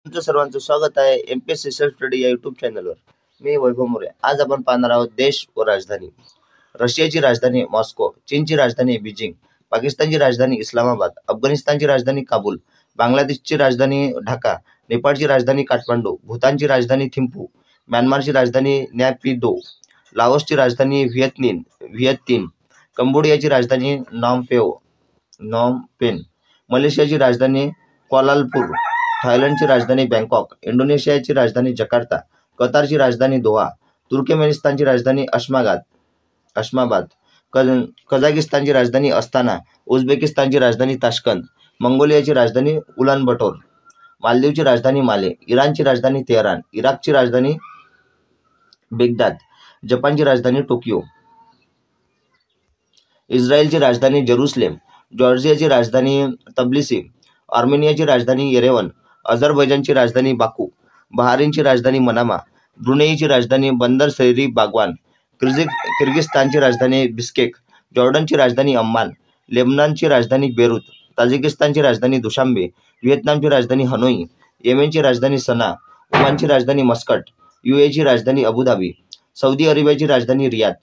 तुमचं सर्वांचं स्वागत आहे एमपीएससी सेल्फ स्टडी या युट्यूब चॅनलवर. मी वैभव मोरे. आज आपण पाहणार आहोत देश व राजधानी. रशियाची राजधानी मॉस्को, चीनची राजधानी बीजिंग, पाकिस्तानची राजधानी इस्लामाबाद, अफगाणिस्तानची राजधानी काबूल, बांगलादेशची राजधानी ढाका, नेपाळची राजधानी काठमांडू, भूतानची राजधानी थिंपू, म्यानमारची राजधानी नॅपिदो, लाओसची राजधानी व्हिएतनाम, कंबोडियाची राजधानी नॉम पेन, मलेशियाची राजधानी क्वालालंपूर, थायलंडची राजधानी बँकॉक, इंडोनेशियाची राजधानी जकार्ता, कतारची राजधानी दोहा, तुर्कमेनिस्तानची राजधानी अश्माबाद, कझाकिस्तानची राजधानी अस्ताना, उझबेकिस्तानची राजधानी ताश्कंद, मंगोलियाची राजधानी उलानबटोर, मालदीवची राजधानी माले, इराणची राजधानी तेहरान, इराकची राजधानी बेगदाद, जपानची राजधानी टोकियो, इस्रायलची राजधानी जेरुसलेम, जॉर्जियाची राजधानी तबिलिसी, आर्मेनियाची राजधानी येरेवन, अझरबैजानची राजधानी बाकू, बहारीनची राजधानी मनामा, ब्रुनेईची राजधानी बंदर सैरी बागवान, किर्गिस्तानची राजधानी बिस्केक, जॉर्डनची राजधानी अम्मान, लेबनॉनची राजधानी बेरूत, ताजिकिस्तानची राजधानी दुशांबे, व्हिएतनामची राजधानी हनोई, येमेनची राजधानी सना, ओमानची राजधानी मस्कट, यूएईची राजधानी अबुधाबी, सौदी अरेबियाची राजधानी रियाद,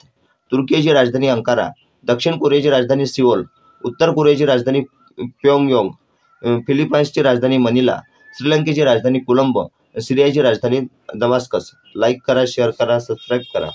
तुर्कीची राजधानी अंकारा, दक्षिण कोरियाची राजधानी सिओल, उत्तर कोरियाची राजधानी प्योंगयांग, फिलिपाईन्सची राजधानी मनिला, श्रीलंकेची राजधानी कोलंबो, सिरियाची राजधानी दमास्कस. लाईक करा, शेअर करा, सबस्क्राईब करा.